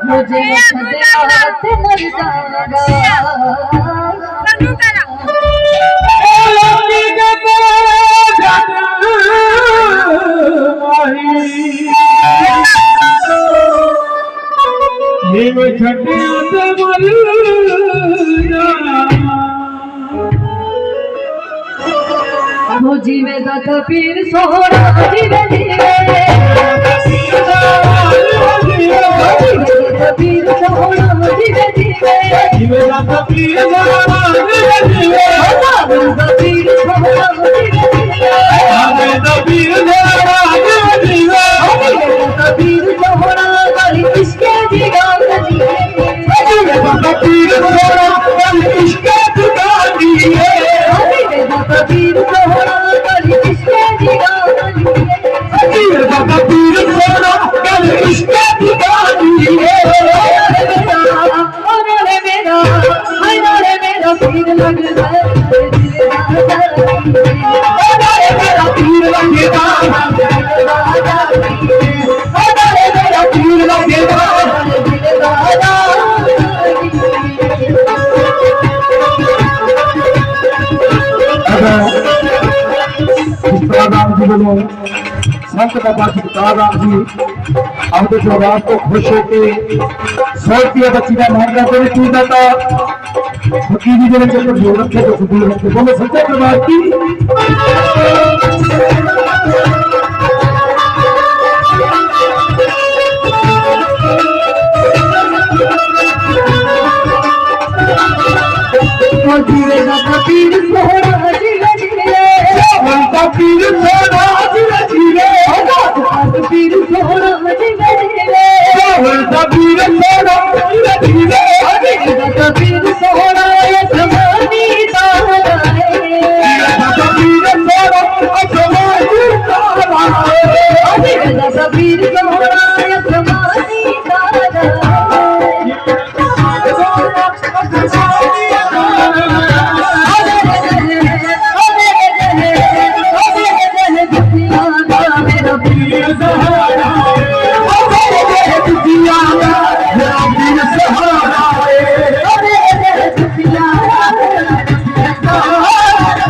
मुझे सजाते मर जीवे दत्त पीर सोहरा जीवे जीवे पीर सोहरा जीवे जीवे जीवे दत्त पीर सोहरा जीवे जीवे पीर सोहरा जीवे जीवे पीर सोहरा जीवे जीवे पीर सोहरा वाली इसके दीवार जीवे पीर सोहरा वाली इसके दीवार जीवे पीर सोहरा वाली इसके दीवार जीवे पीर सोहरा वाली इसके दीवार जीवे और मेरा पीर लगता है मेरा पीर लगता मेरा पीर लगता राम जी बोलो संत बाबा जी राम जी अब तो जो रात को खुश होके 100 रुपया बच्ची का मामला कोई तू जाता फकीरी जो चक्कर जोड़ रखे तो सुबह रखे बोलो सच्चे दरबार की जीवे का पीर सोहरा जीवे जीवे पीर सोहरा जीवे जीवे पीर सोहरा जीवे जीवे पीर सोहरा जीवे जीवे पीर सोहरा समानी तारा है पीर सोहरा समानी तारा है पीर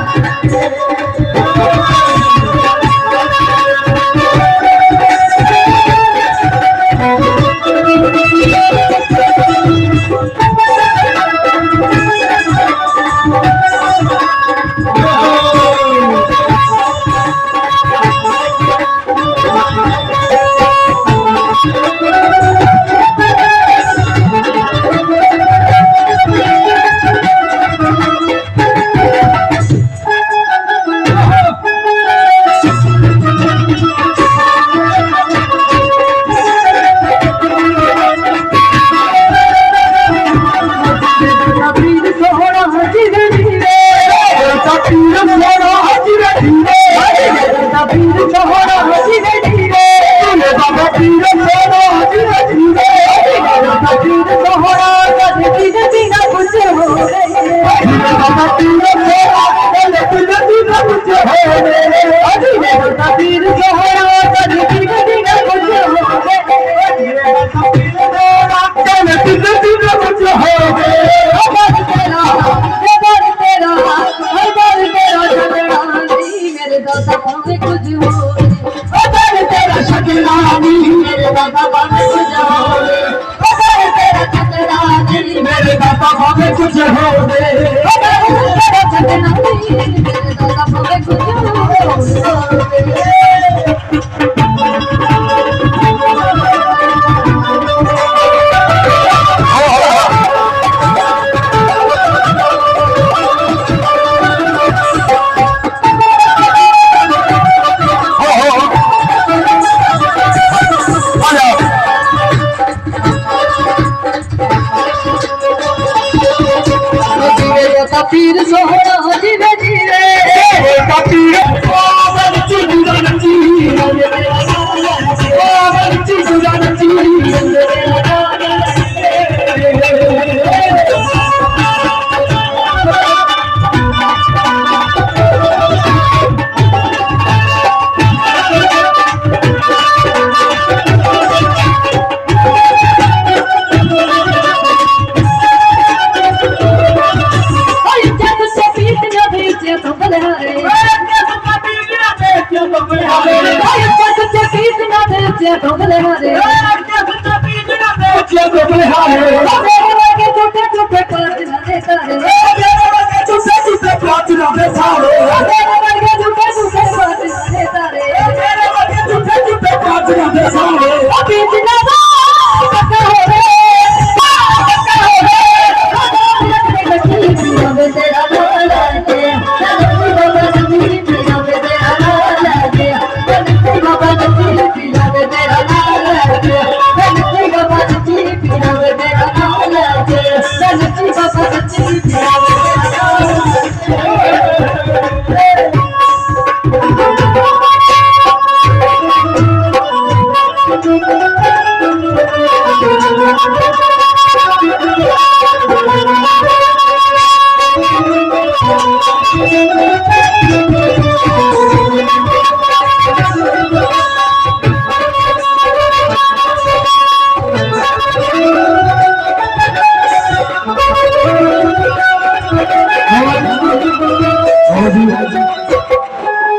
सोहरा समानी तारा मेरे दाता कुछ हो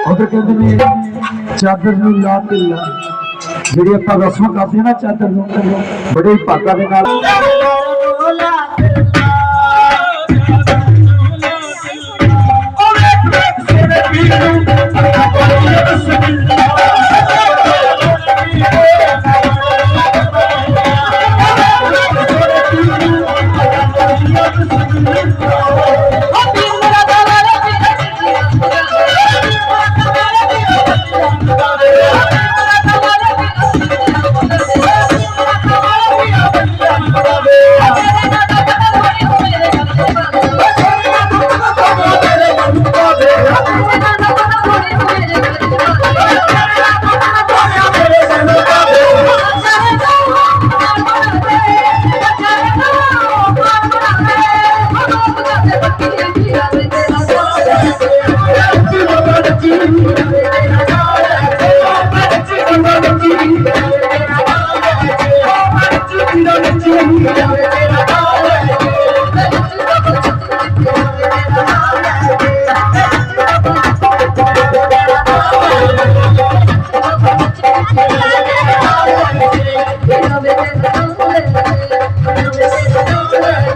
ਉਧਰ ਕਹਿੰਦੇ ਨੇ ਚਾਦਰ ਨੂੰ ਲਾ ਕੇ ਲਾ ਜਿਹੜੀ ਆਪਾਂ ਰਸਮ ਕਰਦੇ ਹਾਂ ਨਾ ਚਾਦਰ ਨੂੰ ਬੜੇ ਭਾਗਾਂ ਦੇ ਨਾਲ Thank you.